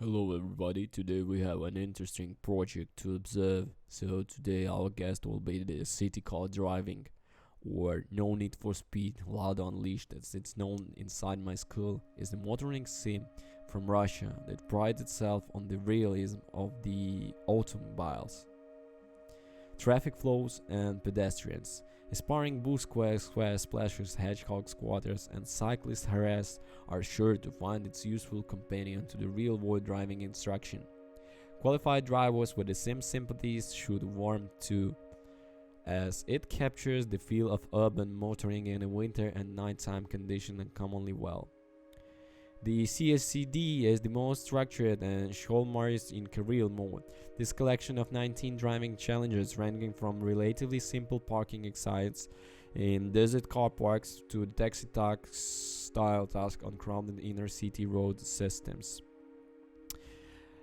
Hello everybody, today we have an interesting project to observe. So today our guest will be the city car driving, or No Need for Speed, Loud Unleashed as it's known inside my school, is the motoring sim from Russia that prides itself on the realism of the automobiles, traffic flows and pedestrians. Aspiring boo squares, splashers, hedgehog squatters, and cyclist harass are sure to find its useful companion to the real-world driving instruction. Qualified drivers with the sim sympathies should warm to, as it captures the feel of urban motoring in a winter and nighttime condition uncommonly well. The CSCD is the most structured and hallmarks in career mode. This collection of 19 driving challenges ranging from relatively simple parking exercises in desert car parks to taxi tax style tasks on crowded inner city road systems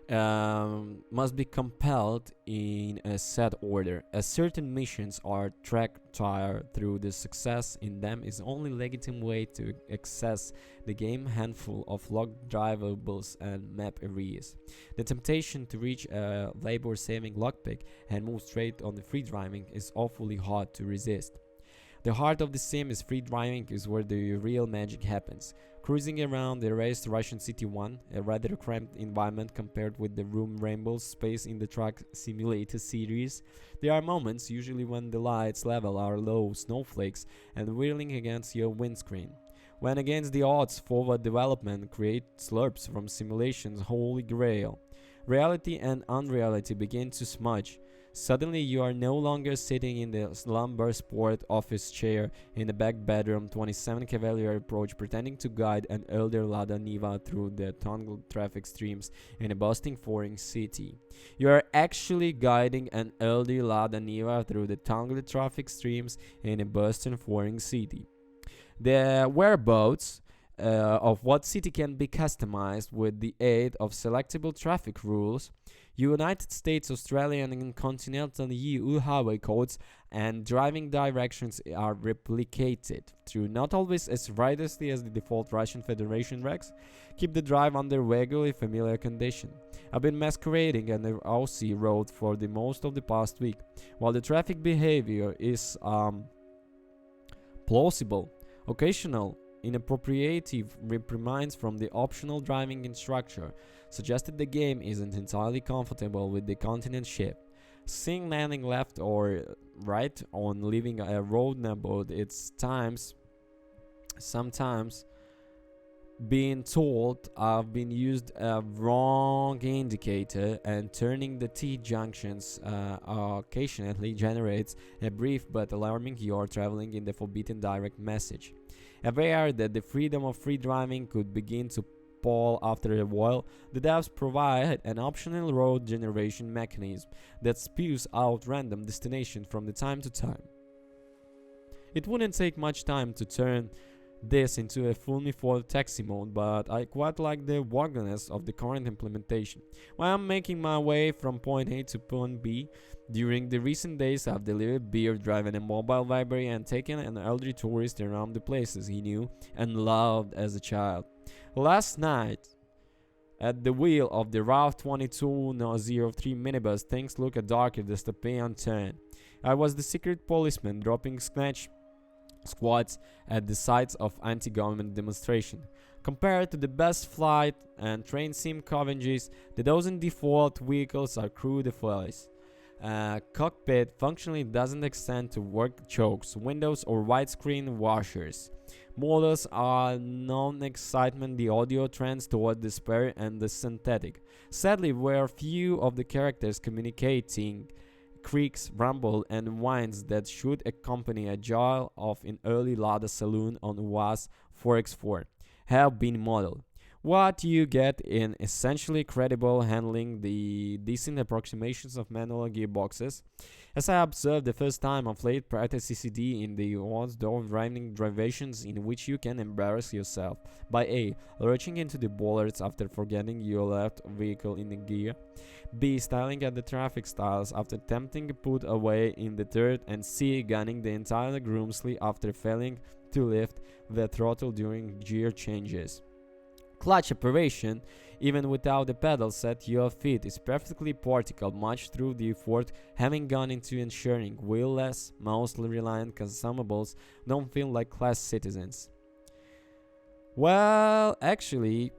must be compelled in a set order, as certain missions are tracked through. The success in them is only legitimate way to access the game handful of locked drivables and map areas. The temptation to reach a labor-saving lockpick and move straight on the free driving is awfully hard to resist. The heart of the sim is free driving is where the real magic happens. Cruising around the erased Russian City 1, a rather cramped environment compared with the room rainbow space in the Truck Simulator series, there are moments, usually when the lights level are low snowflakes and whirling against your windscreen. When against the odds, forward development creates slurps from simulation's holy grail. Reality and unreality begin to smudge. Suddenly, you are no longer sitting in the slumber sport office chair in the back bedroom 27 Cavalier approach pretending to guide an elder Lada Niva through the tangled traffic streams in a bustling foreign city. You are actually guiding an elder Lada Niva through the tangled traffic streams in a bustling foreign city. The whereabouts of what city can be customized with the aid of selectable traffic rules, United States, Australian, and continental EU highway codes and driving directions are replicated through not always as rigorously as the default Russian Federation regs, keep the drive under vaguely familiar condition. I've been masquerading on the Aussie road for the most of the past week, while the traffic behavior is plausible. Occasional inappropriative reprimands from the optional driving instructor suggested the game isn't entirely comfortable with the continent ship. Seeing landing left or right on leaving a road about its times, sometimes being told I've been used a wrong indicator and turning the T junctions occasionally generates a brief but alarming "you're traveling in the forbidden direct" message. Aware that the freedom of free driving could begin to pall after a while, the devs provide an optional road generation mechanism that spews out random destinations from the time to time. It wouldn't take much time to turn this into a fully full taxi mode, but I quite like the vagueness of the current implementation. While I'm making my way from point A to point B, during the recent days I've delivered beer, driven a mobile library, and taken an elderly tourist around the places he knew and loved as a child. Last night, at the wheel of the RAV 2203 minibus, things look a darker dystopian turn. I was the secret policeman dropping snatch squads at the sites of anti-government demonstration. Compared to the best flight and train sim Covenges, the dozen default vehicles are crude affairs. Cockpit functionally doesn't extend to work chokes, windows, or widescreen washers. Models are non-excitement. The audio trends toward despair and the synthetic. Sadly, where few of the characters communicating creaks, rumble, and whines that should accompany a jar of an early Lada saloon on UAZ 4x4 have been modeled. What you get in essentially credible handling the decent approximations of manual gearboxes. As I observed the first time of late practice CCD in the one-door driving derivations in which you can embarrass yourself by A. lurching into the bollards after forgetting your left vehicle in the gear, B. styling at the traffic styles after attempting to put away in the third, and C. gunning the entire groomsly after failing to lift the throttle during gear changes. Clutch operation Even without the pedal set, your feet is perfectly portable, much through the effort having gone into ensuring wheel-less, mostly reliant consumables don't feel like class citizens. Well, actually,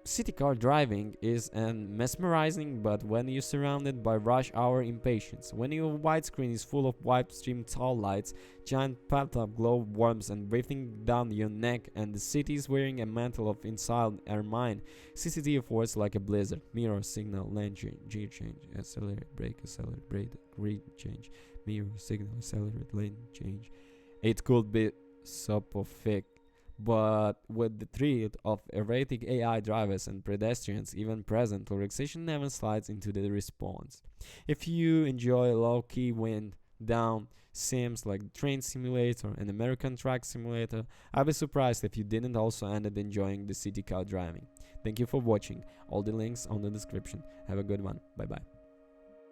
city car driving is an mesmerizing, but when you're surrounded by rush hour impatience, when your widescreen is full of wide stream tall lights, giant pop-up glow worms and breathing down your neck, and the city is wearing a mantle of inside ermine, CCTV force like a blizzard, mirror signal, lane change, gear change, accelerate, brake, grid change, mirror signal, accelerate, lane change. It could be so perfect. But with the threat of erratic AI drivers and pedestrians even present, relaxation never slides into the response. If you enjoy low-key wind down sims like Train Simulator and American Truck Simulator, I'd be surprised if you didn't also end up enjoying the city car driving. Thank you for watching. All the links on the description. Have a good one. Bye bye.